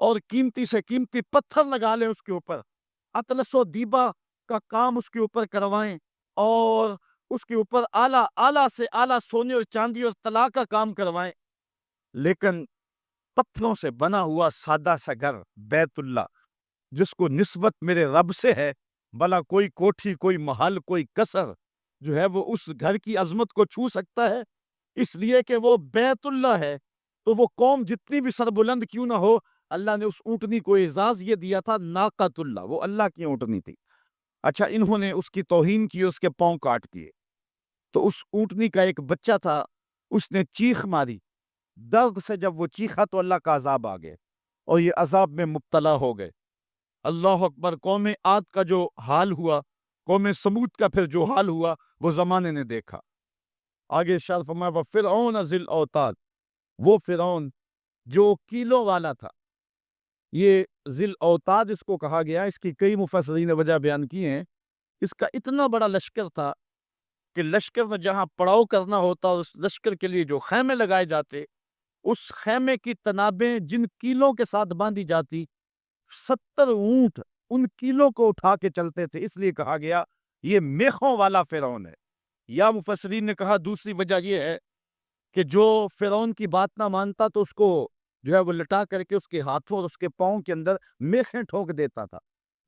اور قیمتی سے قیمتی پتھر لگا لیں اس کے اوپر، اطلس و دیبا کا کام اس کے اوپر کروائیں، اور اس کے اوپر اعلیٰ اعلیٰ سے اعلیٰ سونے اور چاندی اور طلا کا کام کروائیں، لیکن پتھروں سے بنا ہوا سادہ سا گھر بیت اللہ، جس کو نسبت میرے رب سے ہے، بھلا کوئی کوٹھی، کوئی محل، کوئی قصر جو ہے وہ اس گھر کی عظمت کو چھو سکتا ہے؟ اس لیے کہ وہ بیت اللہ ہے، تو وہ قوم جتنی بھی سربلند کیوں نہ ہو، اللہ نے اس اونٹنی کو اعزاز یہ دیا تھا ناقۃ اللہ، وہ اللہ کی اونٹنی تھی۔ اچھا، انہوں نے اس کی توہین کی، اس کے پاؤں کاٹ دیے، تو اس اونٹنی کا ایک بچہ تھا، اس نے چیخ ماری، درد سے جب وہ چیخا تو اللہ کا عذاب آ گئے اور یہ عذاب میں مبتلا ہو گئے۔ اللہ اکبر! قوم عاد کا جو حال ہوا، قوم سمود کا پھر جو حال ہوا، وہ زمانے نے دیکھا۔ آگے ارشاد فرمایا وَفِرْعَوْنَ ذِی الْأَوْتَادِ، وہ فرعون جو کیلوں والا تھا۔ یہ ذی الاوتاد اس کو کہا گیا، اس کی کئی مفسرین نے وجہ بیان کی ہیں۔ اس کا اتنا بڑا لشکر تھا کہ لشکر میں جہاں پڑاؤ کرنا ہوتا، اس لشکر کے لیے جو خیمے لگائے جاتے، اس خیمے کی تنابیں جن کیلوں کے ساتھ باندھی جاتی، 70 اونٹ ان کیلوں کو اٹھا کے چلتے تھے، اس لیے کہا گیا یہ میخوں والا فرعون ہے۔ یا مفسرین نے کہا دوسری وجہ یہ ہے کہ جو فرعون کی بات نہ مانتا تو اس کو جو ہے وہ لٹا کر کے اس کے ہاتھوں اور اس کے پاؤں کے اندر میخیں ٹھوک دیتا تھا،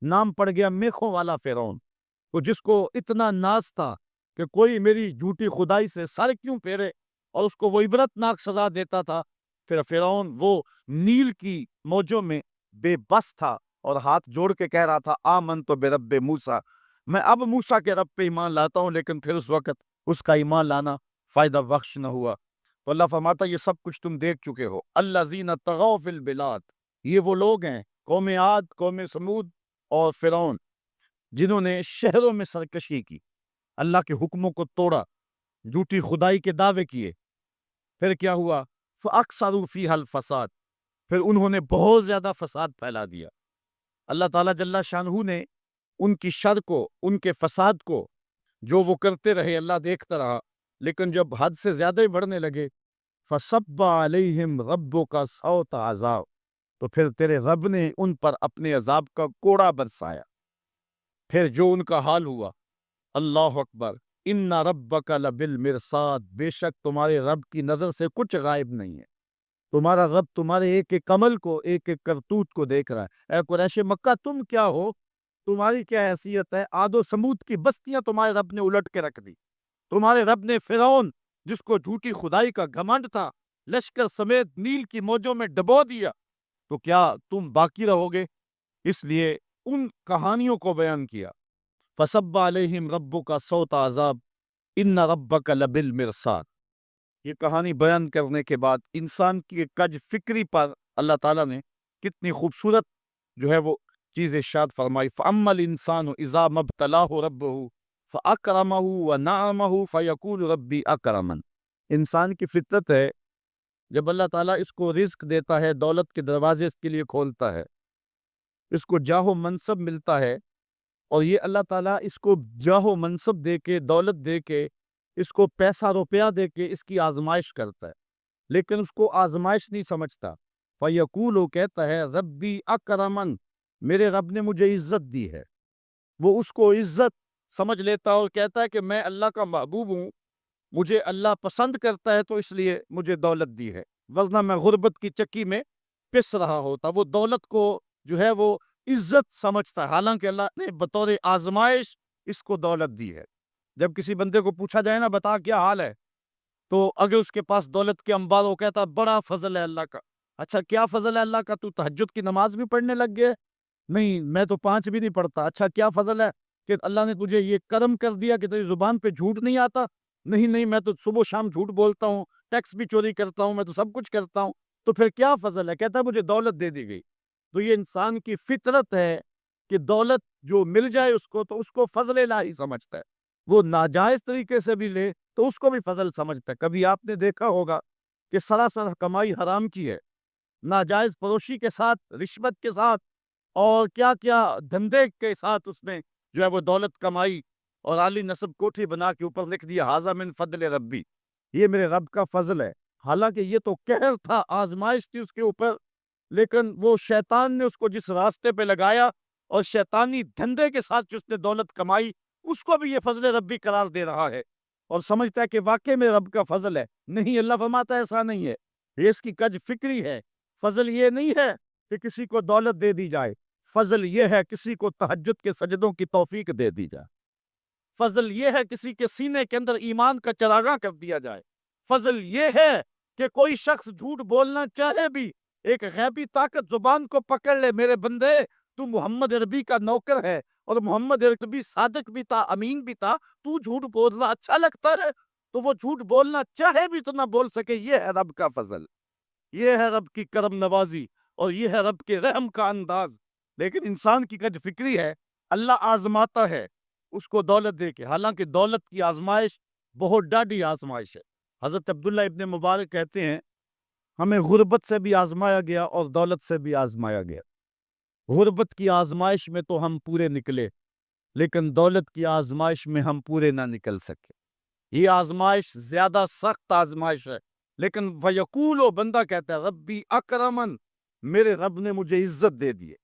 نام پڑ گیا میخوں والا فرعون۔ تو جس کو اتنا ناز تھا کہ کوئی میری جھوٹی خدائی سے سر کیوں پھیرے، اور اس کو وہ عبرت ناک سزا دیتا تھا۔ پھر فرعون وہ نیل کی موجوں میں بے بس تھا اور ہاتھ جوڑ کے کہہ رہا تھا آمنت برب موسیٰ، میں اب موسیٰ کے رب پہ ایمان لاتا ہوں، لیکن پھر اس وقت اس کا ایمان لانا فائدہ بخش نہ ہوا۔ تو اللہ فرماتا یہ سب کچھ تم دیکھ چکے ہو۔ الذین طغوا فی البلاد، یہ وہ لوگ ہیں، قوم عاد، قوم سمود اور فرعون، جنہوں نے شہروں میں سرکشی کی، اللہ کے حکموں کو توڑا، جھوٹی خدائی کے دعوے کیے۔ پھر کیا ہوا؟ فَأَكْثَرُوا فِيهَا الْفَسَادَ، پھر انہوں نے بہت زیادہ فساد پھیلا دیا۔ اللہ تعالیٰ جل شانہ نے ان کی شر کو، ان کے فساد کو جو وہ کرتے رہے، اللہ دیکھتا رہا، لیکن جب حد سے زیادہ ہی بڑھنے لگے، فَصَبَّ عَلَيْهِمْ رَبُّكَ صَوْتَ عَذَابٍ، تو پھر تیرے رب نے ان پر اپنے عذاب کا کوڑا برسایا۔ پھر جو ان کا حال ہوا، اللہ اکبر! اِنَّ رَبَّكَ لَبِالْمِرْصَادِ، بے شک تمہارے رب کی نظر سے کچھ غائب نہیں ہے۔ تمہارا رب تمہارے ایک ایک عمل کو، ایک ایک کرتوت کو دیکھ رہا ہے۔ اے قریش مکہ، تم کیا ہو؟ تمہاری کیا حیثیت ہے؟ عاد و سمود کی بستیاں تمہارے رب نے الٹ کے رکھ دی۔ تمہارے رب نے فرعون، جس کو جھوٹی خدائی کا گھمنڈ تھا، لشکر سمیت نیل کی موجوں میں ڈبو دیا، تو کیا تم باقی رہو گے؟ اس لیے ان کہانیوں کو بیان کیا۔ فَصَبَّ عَلَيْهِمْ رَبُّكَ صَوْتَ عَذَابٍ إِنَّ رَبَّكَ لَبِالْمِرْصَادِ۔ یہ کہانی بیان کرنے کے بعد انسان کی کج فکری پر اللہ تعالیٰ نے کتنی خوبصورت جو ہے وہ چیز ارشاد فرمائی۔ فَأَمَّا الْإِنسَانُ إِذَا مَا ابْتَلَاهُ رَبُّهُ فَأَكْرَمَهُ وَنَعَمَهُ فَيَقُولُ رَبِّي أَكْرَمَنِ۔ انسان کی فطرت ہے، جب اللہ تعالیٰ اس کو رزق دیتا ہے، دولت کے دروازے اس کے لیے کھولتا ہے، اس کو جاہ و منصب ملتا ہے، اور یہ اللہ تعالیٰ اس کو جاہ و منصب دے کے، دولت دے کے، اس کو پیسہ روپیہ دے کے اس کی آزمائش کرتا ہے، لیکن اس کو آزمائش نہیں سمجھتا۔ فَيَقُولُ، وہ کہتا ہے ربی اکرمن، میرے رب نے مجھے عزت دی ہے۔ وہ اس کو عزت سمجھ لیتا اور کہتا ہے کہ میں اللہ کا محبوب ہوں، مجھے اللہ پسند کرتا ہے، تو اس لیے مجھے دولت دی ہے، ورنہ میں غربت کی چکی میں پس رہا ہوتا۔ وہ دولت کو جو ہے وہ عزت سمجھتا ہے، حالانکہ اللہ نے بطور آزمائش اس کو دولت دی ہے۔ جب کسی بندے کو پوچھا جائے نا بتا کیا حال ہے، تو اگر اس کے پاس دولت کے انبار ہو، کہتا بڑا فضل ہے اللہ کا۔ اچھا کیا فضل ہے اللہ کا؟ تو تہجد کی نماز بھی پڑھنے لگ گئے؟ نہیں، میں تو 5 بھی نہیں پڑھتا۔ اچھا کیا فضل ہے کہ اللہ نے تجھے یہ کرم کر دیا کہ تیری زبان پہ جھوٹ نہیں آتا؟ نہیں، میں تو صبح و شام جھوٹ بولتا ہوں، ٹیکس بھی چوری کرتا ہوں، میں تو سب کچھ کرتا ہوں، تو پھر کیا فضل ہے؟ کہتا ہے مجھے دولت دے دی گئی۔ تو یہ انسان کی فطرت ہے کہ دولت جو مل جائے اس کو، تو اس کو فضل الہی سمجھتا ہے۔ وہ ناجائز طریقے سے بھی لے تو اس کو بھی فضل سمجھتا ہے۔ کبھی آپ نے دیکھا ہوگا کہ سراسر کمائی حرام کی ہے، ناجائز فروشی کے ساتھ، رشوت کے ساتھ، اور کیا کیا دھندے کے ساتھ اس نے جو ہے وہ دولت کمائی، اور عالی نصب کوٹھی بنا کے اوپر لکھ دیا ھذا من فضل ربی، یہ میرے رب کا فضل ہے۔ حالانکہ یہ تو قہر تھا، آزمائش تھی اس کے اوپر، لیکن وہ شیطان نے اس کو جس راستے پہ لگایا اور شیطانی دھندے کے ساتھ جو اس نے دولت کمائی، اس کو بھی یہ فضل ربی قرار دے رہا ہے اور سمجھتا ہے کہ واقعی میں رب کا فضل ہے۔ نہیں، اللہ فرماتا ہے ایسا نہیں ہے، یہ اس کی کج فکری ہے۔ فضل یہ نہیں ہے کہ کسی کو دولت دے دی جائے، فضل یہ ہے کسی کو تہجد کے سجدوں کی توفیق دے دی جائے، فضل یہ ہے کسی کے سینے کے اندر ایمان کا چراغاں کر دیا جائے، فضل یہ ہے کہ کوئی شخص جھوٹ بولنا چاہے بھی ایک غیبی طاقت زبان کو پکڑ لے، میرے بندے تو محمد عربی کا نوکر ہے اور محمد عربی صادق بھی تھا، امین بھی تھا، تو جھوٹ بولنا اچھا لگتا ہے تو وہ جھوٹ بولنا چاہے بھی تو نہ بول سکے۔ یہ ہے رب کا فضل، یہ ہے رب کی کرم نوازی اور یہ ہے رب کے رحم کا انداز۔ لیکن انسان کی کج فکری ہے، اللہ آزماتا ہے اس کو دولت دے کے، حالانکہ دولت کی آزمائش بہت ڈاڈی آزمائش ہے۔ حضرت عبداللہ ابن مبارک کہتے ہیں ہمیں غربت سے بھی آزمایا گیا اور دولت سے بھی آزمایا گیا۔ غربت کی آزمائش میں تو ہم پورے نکلے، لیکن دولت کی آزمائش میں ہم پورے نہ نکل سکے۔ یہ آزمائش زیادہ سخت آزمائش ہے، لیکن وَيَقُولُ، و بندہ کہتا ہے ربی اکرمن، میرے رب نے مجھے عزت دے دیے،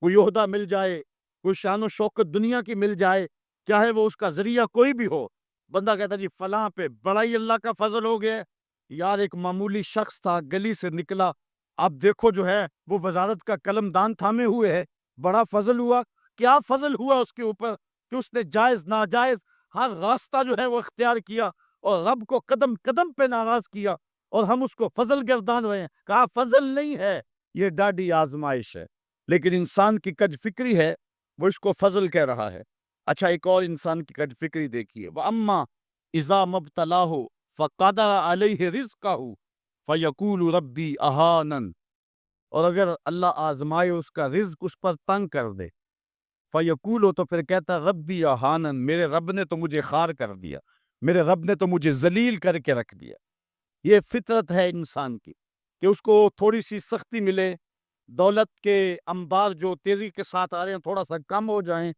کوئی عہدہ مل جائے، کوئی شان و شوکت دنیا کی مل جائے، چاہے وہ اس کا ذریعہ کوئی بھی ہو، بندہ کہتا ہے جی فلاں پہ بڑا ہی اللہ کا فضل ہو گیا۔ یار ایک معمولی شخص تھا، گلی سے نکلا، اب دیکھو جو ہے وہ وزارت کا قلم دان تھامے ہوئے ہے، بڑا فضل ہوا۔ کیا فضل ہوا اس کے اوپر کہ اس نے جائز ناجائز ہر راستہ جو ہے وہ اختیار کیا اور رب کو قدم قدم پہ ناراض کیا، اور ہم اس کو فضل گردان رہے ہیں۔ کہا فضل نہیں ہے، یہ ڈاڈی آزمائش ہے۔ لیکن انسان کی کج فکری ہے، وہ اس کو فضل کہہ رہا ہے۔ اچھا ایک اور انسان کی کج فکری دیکھیے، وَأَمَّا إِذَا مَبْتَلَاهُ فَقَدَرَ عَلَيْهِ رِزْقَهُ فَيَقُولُ رَبِّي أَهَانَنِ، اور اگر اللہ آزمائے اس کا رزق اس پر تنگ کر دے، فَيَقُولُ، تو پھر کہتا ربی اہانن، میرے رب نے تو مجھے خوار کر دیا، میرے رب نے تو مجھے ذلیل کر کے رکھ دیا۔ یہ فطرت ہے انسان کی کہ اس کو تھوڑی سی سختی ملے، دولت کے انبار جو تیزی کے ساتھ آ رہے ہیں تھوڑا سا کم ہو جائیں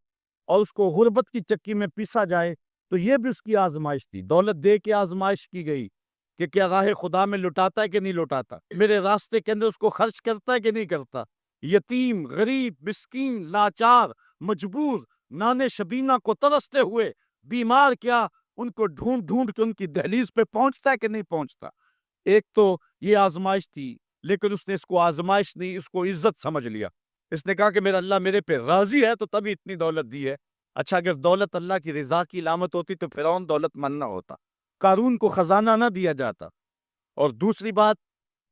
اور اس کو غربت کی چکی میں پیسا جائے، تو یہ بھی اس کی آزمائش تھی۔ دولت دے کے آزمائش کی گئی کہ کیا راہ خدا میں لٹاتا ہے کہ نہیں لٹاتا، میرے راستے کے اندر اس کو خرچ کرتا ہے کہ نہیں کرتا۔ یتیم، غریب، مسکین، لاچار، مجبور، نانے شبینہ کو ترستے ہوئے، بیمار، کیا ان کو ڈھونڈ ڈھونڈ کے ان کی دہلیز پہ پہنچتا ہے کہ نہیں پہنچتا۔ ایک تو یہ آزمائش تھی، لیکن اس نے اس کو آزمائش نہیں، اس کو عزت سمجھ لیا۔ اس نے کہا کہ میرا اللہ میرے پہ راضی ہے تو تبھی اتنی دولت دی ہے۔ اچھا اگر دولت اللہ کی رضا کی علامت ہوتی تو فرعون دولت مند نہ ہوتا، قارون کو خزانہ نہ دیا جاتا۔ اور دوسری بات،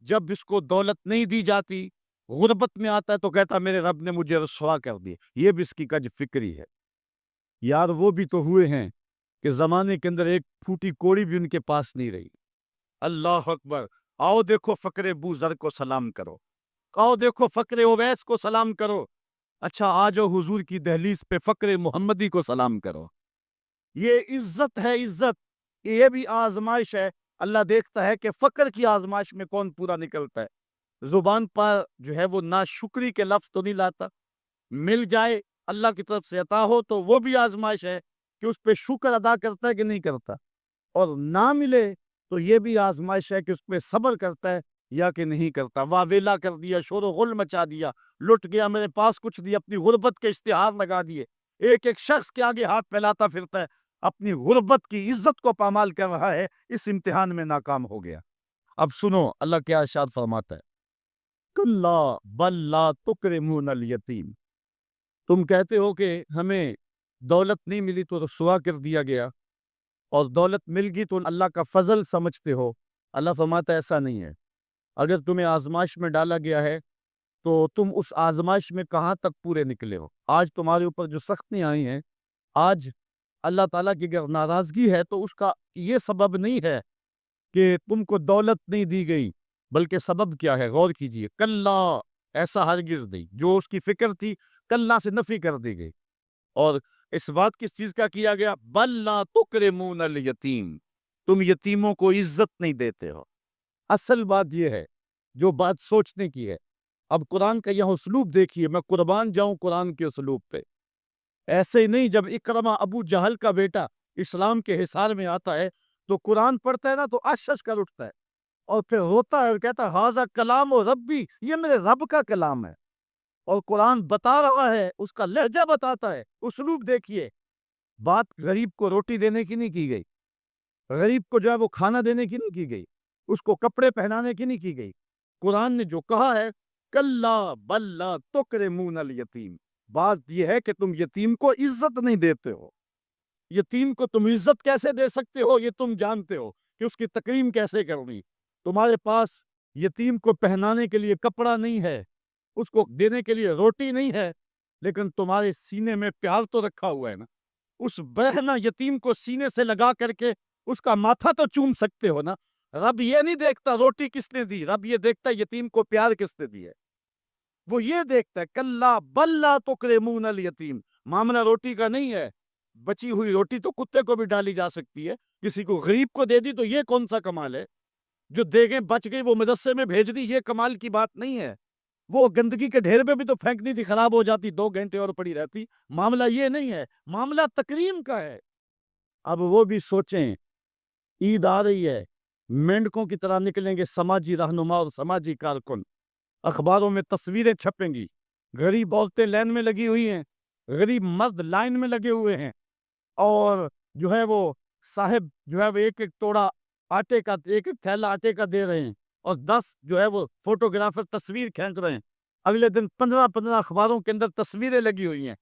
جب اس کو دولت نہیں دی جاتی، غربت میں آتا ہے تو کہتا میرے رب نے مجھے رسوا کر دی۔ یہ بھی اس کی کج فکری ہے۔ یار وہ بھی تو ہوئے ہیں کہ زمانے کے اندر ایک پھوٹی کوڑی بھی ان کے پاس نہیں رہی۔ اللہ اکبر، آؤ دیکھو فقر بو ذر کو سلام کرو، آؤ دیکھو فقر اویس کو سلام کرو، اچھا آ جاؤ حضور کی دہلیز پہ فقر محمدی کو سلام کرو۔ یہ عزت ہے، عزت، یہ بھی آزمائش ہے۔ اللہ دیکھتا ہے کہ فقر کی آزمائش میں کون پورا نکلتا ہے۔ زبان پر جو ہے وہ ناشکری کے لفظ تو نہیں لاتا، مل جائے اللہ کی طرف سے عطا ہو تو وہ بھی آزمائش ہے کہ اس پہ شکر ادا کرتا ہے کہ نہیں کرتا، اور نہ ملے تو یہ بھی آزمائش ہے کہ اس پہ صبر کرتا ہے یا کہ نہیں کرتا۔ واویلا کر دیا، شور و غل مچا دیا، لٹ گیا، میرے پاس کچھ نہیں، اپنی غربت کے اشتہار لگا دیے، ایک ایک شخص کے آگے ہاتھ پھیلاتا پھرتا ہے، اپنی غربت کی عزت کو پامال کر رہا ہے، اس امتحان میں ناکام ہو گیا۔ اب سنو اللہ کیا ارشاد فرماتا ہے، کلا بل لا تکرمون الیتیم، تم کہتے ہو کہ ہمیں دولت نہیں ملی تو رسوا کر دیا گیا، اور دولت مل گئی تو اللہ کا فضل سمجھتے ہو۔ اللہ فرماتا ہے ایسا نہیں ہے۔ اگر تمہیں آزمائش میں ڈالا گیا ہے تو تم اس آزمائش میں کہاں تک پورے نکلے ہو۔ آج تمہارے اوپر جو سختیاں آئی ہیں، آج اللہ تعالیٰ کی اگر ناراضگی ہے تو اس کا یہ سبب نہیں ہے کہ تم کو دولت نہیں دی گئی، بلکہ سبب کیا ہے؟ غور کیجئے، کلا، ایسا ہرگز نہیں۔ جو اس کی فکر تھی کلا سے نفی کر دی گئی، اور اس بات کس چیز کا کیا گیا؟ بل لا تکرمون الیتیم، تم یتیموں کو عزت نہیں دیتے ہو۔ اصل بات یہ ہے جو بات سوچنے کی ہے۔ اب قرآن کا یہاں اسلوب دیکھیے، میں قربان جاؤں قرآن کے اسلوب پہ۔ ایسے ہی نہیں، جب اکرمہ ابو جہل کا بیٹا اسلام کے حصار میں آتا ہے تو قرآن پڑھتا ہے نا تو اشش کر اٹھتا ہے اور پھر روتا ہے اور کہتا ہے ہاذا کلام و ربی، یہ میرے رب کا کلام ہے۔ اور قرآن بتا رہا ہے، اس کا لہجہ بتاتا ہے، اسلوب دیکھیے۔ بات غریب کو روٹی دینے کی نہیں کی گئی، غریب کو جو ہے وہ کھانا دینے کی نہیں کی گئی، اس کو کپڑے پہنانے کی نہیں کی گئی۔ قرآن نے جو کہا ہے کلا بل لا تکرمون الیتیم، بات یہ ہے کہ تم یتیم کو عزت نہیں دیتے ہو۔ یتیم کو تم عزت کیسے دے سکتے ہو یہ تم جانتے ہو کہ اس کی تکریم کیسے کرنی۔ تمہارے پاس یتیم کو پہنانے کے لیے کپڑا نہیں ہے، اس کو دینے کے لیے روٹی نہیں ہے، لیکن تمہارے سینے میں پیار تو رکھا ہوا ہے نا۔ اس بہنا یتیم کو سینے سے لگا کر کے اس کا ماتھا تو چوم سکتے ہو نا۔ رب یہ نہیں دیکھتا روٹی کس نے دی، رب یہ دیکھتا یتیم کو پیار کس نے دی ہے۔ وہ یہ دیکھتا ہے کلا بل لا تکرمون الیتیم، معاملہ روٹی کا نہیں ہے۔ بچی ہوئی روٹی تو کتے کو بھی ڈالی جا سکتی ہے، کسی کو غریب کو دے دی تو یہ کون سا کمال ہے؟ جو دیگیں بچ گئی وہ مدرسے میں بھیج دی، یہ کمال کی بات نہیں ہے۔ وہ گندگی کے ڈھیر پہ بھی تو پھینکنی تھی، خراب ہو جاتی، 2 گھنٹے اور پڑی رہتی۔ معاملہ یہ نہیں ہے، معاملہ تکریم کا ہے۔ اب وہ بھی سوچیں، عید آ رہی ہے، مینڈکوں کی طرح نکلیں گے سماجی رہنما اور سماجی کارکن، اخباروں میں تصویریں چھپیں گی، غریب عورتیں لائن میں لگی ہوئی ہیں، غریب مرد لائن میں لگے ہوئے ہیں، اور جو ہے وہ صاحب جو ہے وہ ایک ایک توڑا آٹے کا، ایک ایک تھیلا آٹے کا دے رہے ہیں، اور 10 جو ہے وہ فوٹوگرافر تصویر کھینچ رہے ہیں۔ اگلے دن 15 اخباروں کے اندر تصویریں لگی ہوئی ہیں۔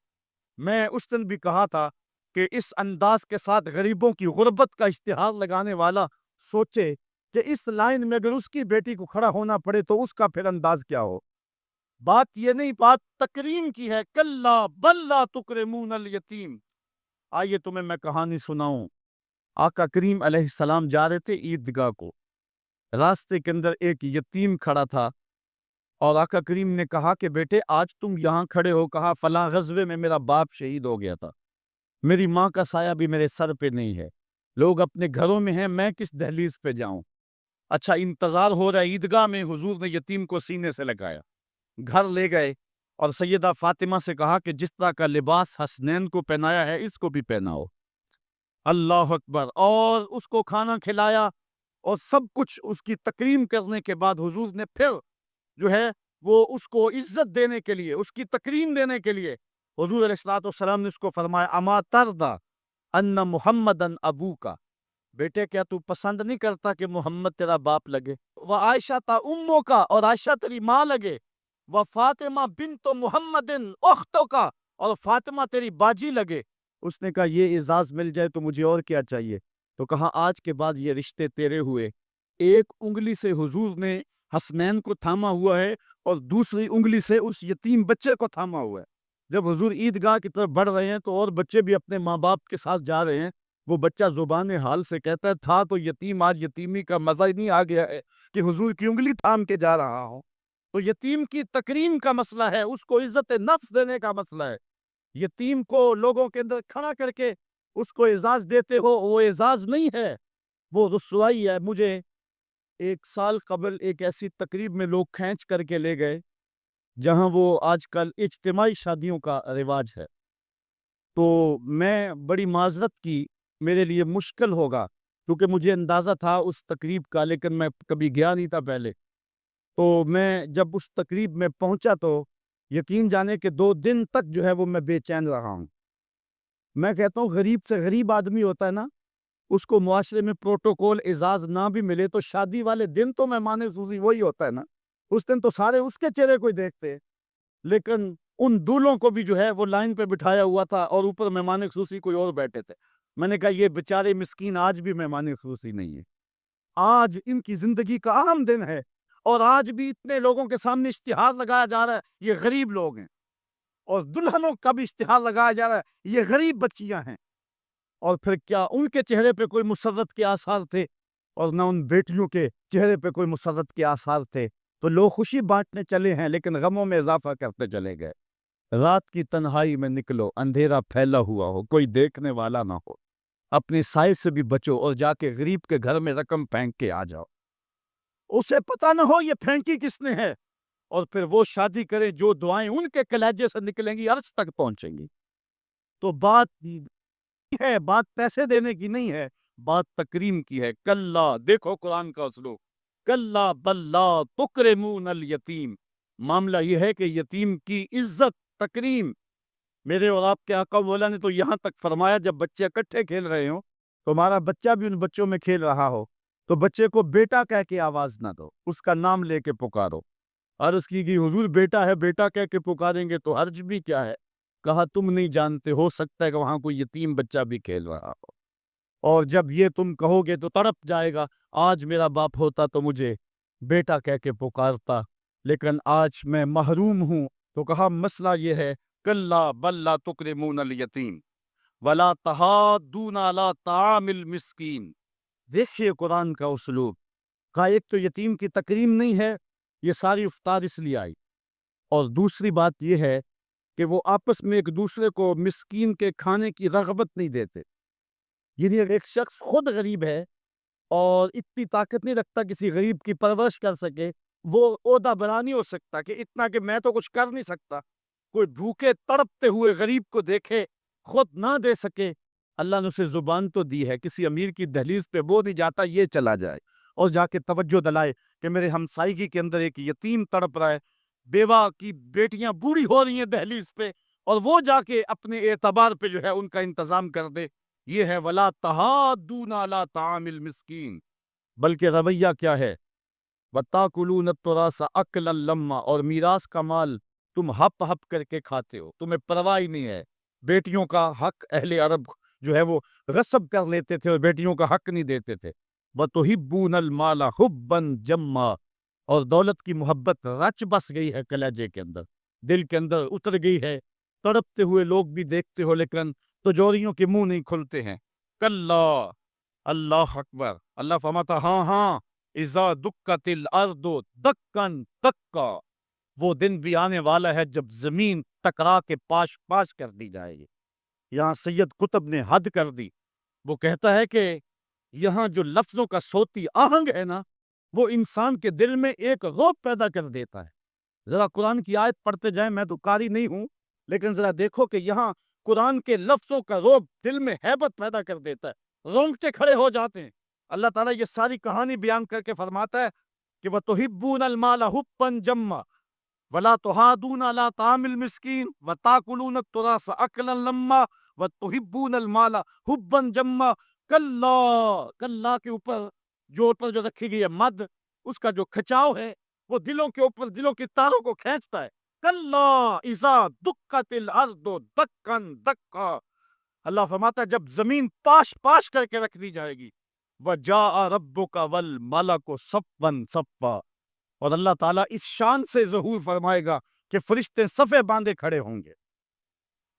میں اس دن بھی کہا تھا کہ اس انداز کے ساتھ غریبوں کی غربت کا اشتہار لگانے والا سوچے کہ اس لائن میں اگر اس کی بیٹی کو کھڑا ہونا پڑے تو اس کا پھر انداز کیا ہو۔ بات یہ نہیں، بات تکریم کی ہے، کلا بل لا تکرمون الیتیم۔ آئیے تمہیں میں کہانی سناؤں۔ آقا کریم علیہ السلام جا رہے تھے عیدگاہ کو، راستے کے اندر ایک یتیم کھڑا تھا، اور آقا کریم نے کہا کہ بیٹے آج تم یہاں کھڑے ہو، کہا فلاں غزوے میں میرا باپ شہید ہو گیا تھا، میری ماں کا سایہ بھی میرے سر پہ نہیں ہے، لوگ اپنے گھروں میں ہیں، میں کس دہلیز پہ جاؤں؟ اچھا انتظار ہو رہا ہے عیدگاہ میں، حضور نے یتیم کو سینے سے لگایا، گھر لے گئے، اور سیدہ فاطمہ سے کہا کہ جس طرح کا لباس حسنین کو پہنایا ہے اس کو بھی پہناؤ۔ اللہ اکبر، اور اس کو کھانا کھلایا، اور سب کچھ اس کی تکریم کرنے کے بعد حضور نے پھر جو ہے وہ اس کو عزت دینے کے لیے، اس کی تکریم دینے کے لیے، حضور علیہ الصلوۃ والسلام نے اس کو فرمایا اما ترضی ان محمدن ابو کا، بیٹے کیا تو پسند نہیں کرتا کہ محمد تیرا باپ لگے؟ وہ عائشہ تا امو کا، اور عائشہ تیری ماں لگے، وہ فاطمہ بنت محمد اختوں کا، اور فاطمہ تیری باجی لگے۔ اس نے کہا یہ اعزاز مل جائے تو مجھے اور کیا چاہیے؟ تو کہا آج کے بعد یہ رشتے تیرے ہوئے۔ ایک انگلی سے حضور نے حسنین کو تھاما ہوا ہے، اور دوسری انگلی سے اس یتیم بچے کو تھاما ہوا ہے۔ جب حضور عیدگاہ کی طرف بڑھ رہے ہیں تو اور بچے بھی اپنے ماں باپ کے ساتھ جا رہے ہیں۔ وہ بچہ زبان حال سے کہتا ہے تھا تو یتیم، آج یتیمی کا مزہ ہی نہیں آ گیا ہے کہ حضور کی انگلی تھام کے جا رہا ہوں۔ تو یتیم کی تکریم کا مسئلہ ہے، اس کو عزت نفس دینے کا مسئلہ ہے۔ یتیم کو لوگوں کے اندر کھڑا کر کے اس کو اعزاز دیتے ہو، وہ اعزاز نہیں ہے، وہ رسوائی ہے۔ مجھے 1 سال قبل ایک ایسی تقریب میں لوگ کھینچ کر کے لے گئے جہاں وہ آج کل اجتماعی شادیوں کا رواج ہے، تو میں بڑی معذرت کی، میرے لیے مشکل ہوگا کیونکہ مجھے اندازہ تھا اس تقریب کا، لیکن میں کبھی گیا نہیں تھا پہلے۔ تو میں جب اس تقریب میں پہنچا تو یقین جانے کہ 2 دن تک جو ہے وہ میں بے چین رہا ہوں۔ میں کہتا ہوں غریب سے غریب آدمی ہوتا ہے نا، اس کو معاشرے میں پروٹوکول اعزاز نہ بھی ملے تو شادی والے دن تو مہمان خصوصی وہی ہوتا ہے نا، اس دن تو سارے اس کے چہرے کو ہی دیکھتے ہیں۔ لیکن ان دولوں کو بھی جو ہے وہ لائن پہ بٹھایا ہوا تھا، اور اوپر مہمان خصوصی کوئی اور بیٹھے تھے۔ میں نے کہا یہ بیچارے مسکین آج بھی مہمان خصوصی نہیں ہے، آج ان کی زندگی کا اہم دن ہے، اور آج بھی اتنے لوگوں کے سامنے اشتہار لگایا جا رہا ہے یہ غریب لوگ ہیں، اور دلہنوں کا بھی اشتہار لگایا جا رہا ہے یہ غریب بچیاں ہیں۔ اور پھر کیا ان کے چہرے پہ کوئی مسرت کے آثار تھے؟ اور نہ ان بیٹیوں کے چہرے پہ کوئی مسرت کے آثار تھے۔ تو لوگ خوشی بانٹنے چلے ہیں لیکن غموں میں اضافہ کرتے چلے گئے۔ رات کی تنہائی میں نکلو، اندھیرا پھیلا ہوا ہو، کوئی دیکھنے والا نہ ہو، اپنے سائے سے بھی بچو، اور جا کے غریب کے گھر میں رقم پھینک کے آ جاؤ، اسے پتہ نہ ہو یہ پھینکی کس نے ہے، اور پھر وہ شادی کرے جو دعائیں ان کے کلیجے سے نکلیں گی عرش تک پہنچیں گی۔ تو بات ہے، بات پیسے دینے کی نہیں ہے، بات تکریم کی ہے۔ کلا، دیکھو قرآن کا اسلوب، کلا بل لا تکرمون الیتیم، معاملہ یہ ہے کہ یتیم کی عزت تکریم، میرے اور آپ کے آقا مولا نے تو یہاں تک فرمایا جب بچے اکٹھے کھیل رہے ہوں، تمہارا بچہ بھی ان بچوں میں کھیل رہا ہو، تو بچے کو بیٹا کہہ کے آواز نہ دو، اس کا نام لے کے پکارو۔ عرض کی کہ حضور بیٹا ہے، بیٹا کہہ کے پکاریں گے تو حرج بھی کیا ہے؟ کہا تم نہیں جانتے، ہو سکتا ہے کہ وہاں کوئی یتیم بچہ بھی کھیل رہا ہو، اور جب یہ تم کہو گے تو تڑپ جائے گا، آج میرا باپ ہوتا تو مجھے بیٹا کہہ کے پکارتا، لیکن آج میں محروم ہوں۔ تو کہا مسئلہ یہ ہے، کلا بل لا تکرمون الیتیم ولا تحاضون علی طعام المسکین۔ دیکھیے قرآن کا اسلوب، کہا ایک تو یتیم کی تکریم نہیں ہے، یہ ساری افطار اس لیے آئی، اور دوسری بات یہ ہے کہ وہ آپس میں ایک دوسرے کو مسکین کے کھانے کی رغبت نہیں دیتے۔ یعنی ایک شخص خود غریب ہے اور اتنی طاقت نہیں رکھتا کسی غریب کی پرورش کر سکے، وہ عہدہ بنا نہیں ہو سکتا کہ اتنا کہ میں تو کچھ کر نہیں سکتا، کوئی بھوکے تڑپتے ہوئے غریب کو دیکھے خود نہ دے سکے۔ اللہ نے اسے زبان تو دی ہے، کسی امیر کی دہلیز پہ وہ نہیں جاتا یہ چلا جائے اور جا کے توجہ دلائے کہ میرے ہمسائیگی کے اندر ایک یتیم تڑپ رہا ہے، بیوہ کی بیٹیاں بوڑھی ہو رہی ہیں دہلیز پہ، اور وہ جا کے اپنے اعتبار پہ جو ہے ان کا انتظام کر دے۔ یہ ہے ولا تحاضون علی طعام المسکین۔ بلکہ رویہ کیا ہے؟ وَتَأْكُلُونَ التُّرَاثَ أَكْلًا لَمًّا، اور میراث کا مال تم ہپ ہپ کر کے کھاتے ہو، تمہیں پرواہ ہی نہیں ہے۔ بیٹیوں کا حق اہل عرب جو ہے وہ غصب کر لیتے تھے اور بیٹیوں کا حق نہیں دیتے تھے۔ وَتُحِبُّونَ الْمَالَ حُبًّا جَمًّا، اور دولت کی محبت رچ بس گئی ہے کلیجے کے اندر، دل کے اندر اتر گئی ہے، تڑپتے ہوئے لوگ بھی دیکھتے ہو لیکن تجوریوں کے منہ نہیں کھلتے ہیں۔ کلا، اللہ اکبر، اللہ فرماتا ہاں ہاں، اذا دکت الارض دکن دکا، وہ دن بھی آنے والا ہے جب زمین ٹکرا کے پاش پاش کر دی جائے گی۔ یہاں سید قطب نے حد کر دی، وہ کہتا ہے کہ یہاں جو لفظوں کا صوتی آہنگ ہے نا، وہ انسان کے دل میں ایک رعب پیدا کر دیتا ہے۔ ذرا قرآن کی آیت پڑھتے جائیں، میں تو قاری نہیں ہوں لیکن ذرا دیکھو کہ یہاں قرآن کے لفظوں کا رعب دل میں ہیبت پیدا کر دیتا ہے، رونگٹے کھڑے ہو جاتے ہیں۔ اللہ تعالیٰ یہ ساری کہانی بیان کر کے فرماتا ہے کہ وَتُحِبُّونَ الْمَالَ حُبًّا جَمًّا وَلَا تُحَاضُونَ عَلَىٰ طَعَامِ الْمِسْكِينِ وَتَأْكُلُونَ التُّرَاثَ أَكْلًا لَمًّا وَتُحِبُّونَ الْمَالَ حُبًّا جَمًّا۔ کلا، کلا کے اوپر جو رکھی گئی ہے مد، اس کا جو کھچاؤ ہے وہ دلوں کے اوپر، دلوں کی تاروں کو کھینچتا ہے۔ کلا اذا دکت الارض دکن دکا، اللہ فرماتا ہے جب زمین پاش پاش کر کے رکھ دی جائے گی، وَجَاءَ رَبُّكَ وَالْمَلَكُ صَفًّا صَفًّا، اور اللہ تعالیٰ اس شان سے ظہور فرمائے گا کہ فرشتے صفے باندھے کھڑے ہوں گے۔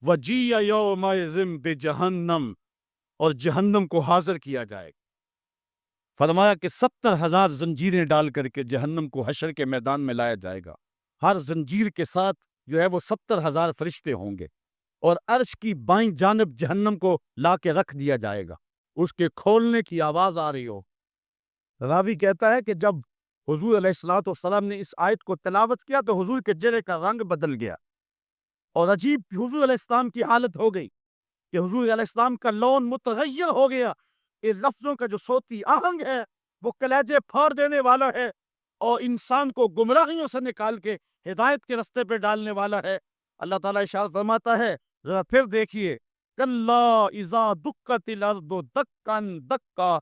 وَجِيَّ يَوْمَئِذٍ بِجَهَنَّمَ، اور جہنم کو حاضر کیا جائے گا۔ فرمایا کہ 70,000 زنجیریں ڈال کر کے جہنم کو حشر کے میدان میں لایا جائے گا، ہر زنجیر کے ساتھ جو ہے وہ 70,000 فرشتے ہوں گے، اور عرش کی بائیں جانب جہنم کو لا کے رکھ دیا جائے گا، اس کے کھولنے کی آواز آ رہی ہو۔ راوی کہتا ہے کہ جب حضور علیہ الصلوۃ والسلام نے اس آیت کو تلاوت کیا تو حضور کے چہرے کا رنگ بدل گیا، اور عجیب حضور علیہ السلام کی حالت ہو گئی کہ حضور علیہ السلام کا لون متغیر ہو گیا۔ یہ لفظوں کا جو صوتی آہنگ ہے وہ کلیجے پھاڑ دینے والا ہے اور انسان کو گمراہیوں سے نکال کے ہدایت کے رستے پہ ڈالنے والا ہے۔ اللہ تعالیٰ ارشاد فرماتا ہے، ذرا پھر دیکھیے، کلا اذا دکت الارض دکن دکا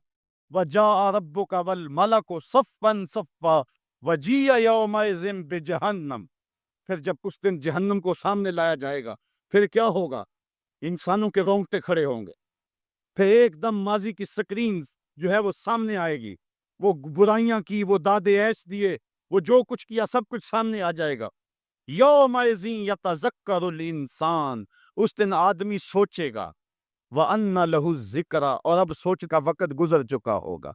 وجاء ربک والملک صفا صفا وجیء یومئذ بجہنم، پھر جب اس دن جہنم کو سامنے لایا جائے گا پھر کیا ہوگا؟ انسانوں کے رونگٹے کھڑے ہوں گے، پھر ایک دم ماضی کی سکرینز جو ہے وہ سامنے آئے گی، وہ برائیاں کی، وہ دادے ایش دیے، وہ جو کچھ کیا سب کچھ سامنے آ جائے گا۔ یومئذ یتذکر الانسان، اس دن آدمی سوچے گا، وَأَنَّ لَهُ الذِّكْرَىٰ، اور اب سوچ کا وقت گزر چکا ہوگا۔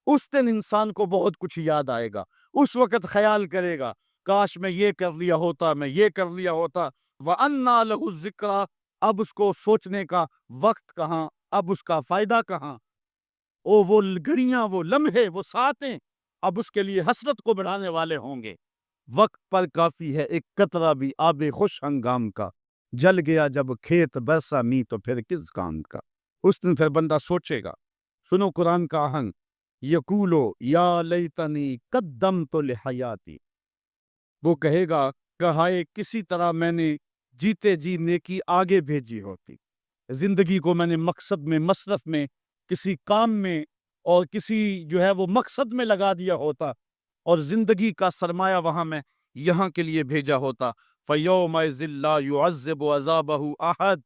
اس دن انسان کو بہت کچھ یاد آئے گا، اس وقت خیال کرے گا کاش میں یہ کر لیا ہوتا، میں یہ کر لیا ہوتا۔ وَأَنَّ لَهُ الذِّكْرَىٰ، اب اس کو سوچنے کا وقت کہاں، اب اس کا فائدہ کہاں؟ وہ گھڑیاں، وہ لمحے، وہ ساعتیں اب اس کے لیے حسرت کو بڑھانے والے ہوں گے۔ وقت پر کافی ہے ایک قطرہ بھی آب خوش ہنگام کا، جل گیا جب کھیت برسا می تو پھر کس کام کا۔ اس دن پھر بندہ سوچے گا۔ سنو قرآن کا آہنگ، یقولو یا لیتنی قدمت لحیاتی، وہ کہے گا کہ ہائے کسی طرح میں نے جیتے جی نیکی آگے بھیجی ہوتی، زندگی کو میں نے مقصد میں، مصرف میں، کسی کام میں اور کسی جو ہے وہ مقصد میں لگا دیا ہوتا، اور زندگی کا سرمایہ وہاں میں یہاں کے لیے بھیجا ہوتا۔ فَيَوْمَئِذٍ لَا يُعَذِّبُ عَذَابَهُ أَحَدٌ،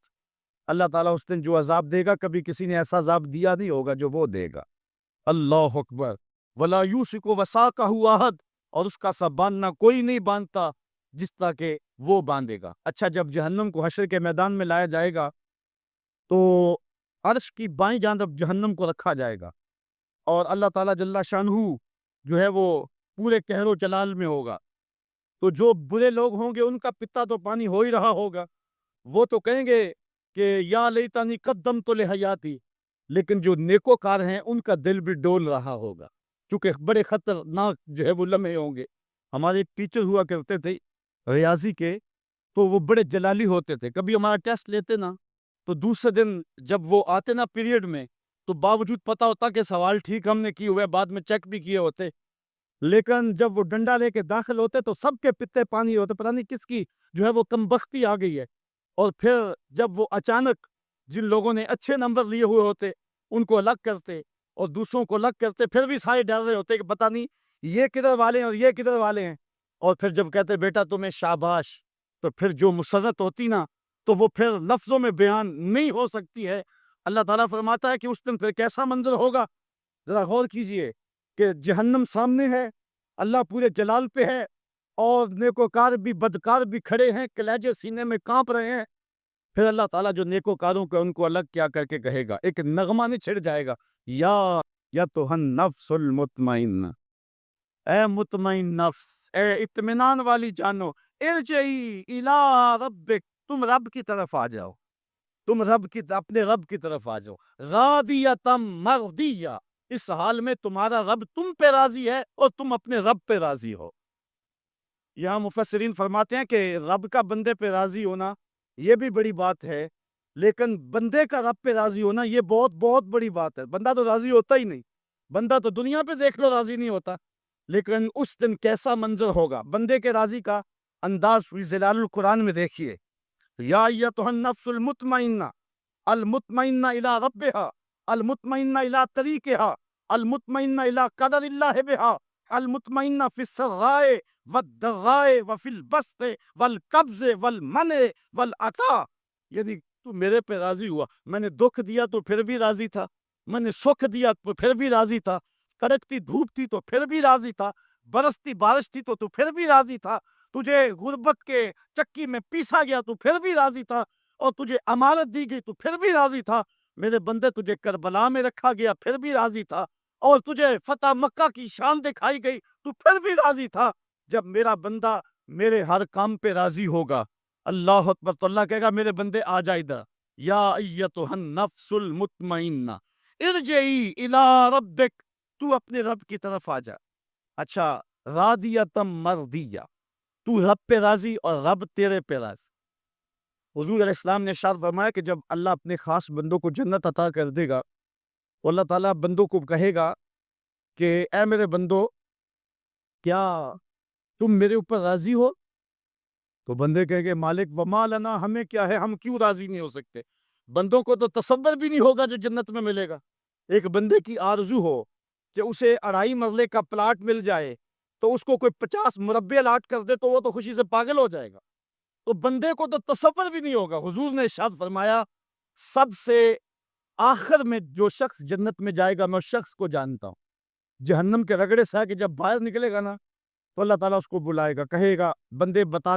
اللہ تعالیٰ اس دن جو عذاب دے گا کبھی کسی نے ایسا عذاب دیا نہیں ہوگا جو وہ دے گا۔ اللہ اکبر۔ وَلَا يُوثِقُ وَثَاقَهُ أَحَدٌ، اور اس کا سا باندھنا کوئی نہیں باندھتا جس طرح کہ وہ باندھے گا۔ اچھا، جب جہنم کو حشر کے میدان میں لایا جائے گا تو عرش کی بائیں جانب جہنم کو رکھا جائے گا، اور اللہ تعالیٰ جل شانہ جو ہے وہ پورے قہر و جلال میں ہوگا، تو جو برے لوگ ہوں گے ان کا پتا تو پانی ہو ہی رہا ہوگا، وہ تو کہیں گے کہ یا لیتنی قدمت لحیاتی، لیکن جو نیکوکار ہیں ان کا دل بھی ڈول رہا ہوگا، کیونکہ بڑے خطرناک جو ہے وہ لمحے ہوں گے۔ ہمارے ٹیچر ہوا کرتے تھے ریاضی کے، تو وہ بڑے جلالی ہوتے تھے، کبھی ہمارا ٹیسٹ لیتے نا تو دوسرے دن جب وہ آتے نا پیریڈ میں، تو باوجود پتا ہوتا کہ سوال ٹھیک ہم نے کیے ہوئے، بعد میں چیک بھی کیے ہوتے، لیکن جب وہ ڈنڈا لے کے داخل ہوتے تو سب کے پتے پانی ہوتے، پتہ نہیں کس کی جو ہے وہ کم بختی آ گئی ہے۔ اور پھر جب وہ اچانک جن لوگوں نے اچھے نمبر لیے ہوئے ہوتے ان کو الگ کرتے اور دوسروں کو الگ کرتے، پھر بھی سارے ڈر رہے ہوتے کہ پتہ نہیں یہ کدھر والے ہیں اور یہ کدھر والے ہیں، اور پھر جب کہتے بیٹا تمہیں شاباش، تو پھر جو مسرت ہوتی نا تو وہ پھر لفظوں میں بیان نہیں ہو سکتی ہے۔ اللہ تعالیٰ فرماتا ہے کہ اس دن پھر کیسا منظر ہوگا، ذرا غور کیجئے کہ جہنم سامنے ہے، اللہ پورے جلال پہ ہے، اور نیکوکار بھی بدکار بھی کھڑے ہیں، کلیجے سینے میں کانپ رہے ہیں۔ پھر اللہ تعالیٰ جو نیکوکاروں کو ان کو الگ کیا کر کے کہے گا، ایک نغمہ نہیں چھڑ جائے گا، یا تو النفس المطمئنہ، اے مطمئن نفس، اے اطمینان والی جانو، ارجعی الی ربک، تم رب کی طرف آ جاؤ، تم اپنے رب کی طرف آ جاؤ، راضیۃ مرضیہ، اس حال میں تمہارا رب تم پہ راضی ہے اور تم اپنے رب پہ راضی ہو۔ یہاں مفسرین فرماتے ہیں کہ رب کا بندے پہ راضی ہونا یہ بھی بڑی بات ہے، لیکن بندے کا رب پہ راضی ہونا یہ بہت بہت بڑی بات ہے۔ بندہ تو راضی ہوتا ہی نہیں، بندہ تو دنیا پہ دیکھ لو راضی نہیں ہوتا، لیکن اس دن کیسا منظر ہوگا بندے کے راضی کا انداز فی ظلال القرآن میں دیکھیے۔ یا ایتھا النفس المطمئنہ، المطمئنہ الی ربہا، المطمئنہ الی طریقہا، المطمئنہ الی قدر اللہ بہا، المطمئنہ فی السراء والضراء وفی البسط والقبض والمنع والعطاء، یعنی تو میرے پہ راضی ہوا، میں نے دکھ دیا تو پھر بھی راضی تھا، میں نے سکھ دیا تو پھر بھی راضی تھا، کڑکتی دھوپ تھی تو پھر بھی راضی تھا، برستی بارش تھی تو پھر بھی راضی تھا، تجھے غربت کے چکی میں پیسا گیا تو پھر بھی راضی تھا، اور تجھے امانت دی گئی تو پھر بھی راضی تھا، میرے بندے تجھے کربلا میں رکھا گیا پھر بھی راضی تھا، اور تجھے فتح مکہ کی شان دکھائی گئی تو پھر بھی راضی تھا۔ جب میرا بندہ میرے ہر کام پہ راضی ہوگا، اللہ اکبر، تو اللہ کہے گا میرے بندے آ جا ادھر، یا ایتھا النفس المطمئنہ ارجعی الی ربک، تو اپنے رب کی طرف آ جا۔ اچھا، راضیۃ مرضیہ، تو رب پہ راضی اور رب تیرے پہ راضی۔ حضور علیہ السلام نے ارشاد فرمایا کہ جب اللہ اپنے خاص بندوں کو جنت عطا کر دے گا تو اللہ تعالیٰ بندوں کو کہے گا کہ اے میرے بندو، کیا تم میرے اوپر راضی ہو؟ تو بندے کہیں گے مالک وما لنا، ہمیں کیا ہے، ہم کیوں راضی نہیں ہو سکتے؟ بندوں کو تو تصور بھی نہیں ہوگا جو جنت میں ملے گا۔ ایک بندے کی آرزو ہو کہ اسے 2.5 مرلے کا پلاٹ مل جائے تو اس کو کوئی 50 مربع الاٹ کر دے تو وہ تو خوشی سے پاگل ہو جائے گا، تو بندے کو تو تصور بھی نہیں ہوگا۔ حضور نے ارشاد فرمایا سب سے آخر میں جو شخص جنت میں جائے گا میں اس شخص کو جانتا ہوں، جہنم کے رگڑے سے کہ جب باہر نکلے گا نا تو اللہ تعالیٰ اس کو بلائے گا، کہے گا بندے بتا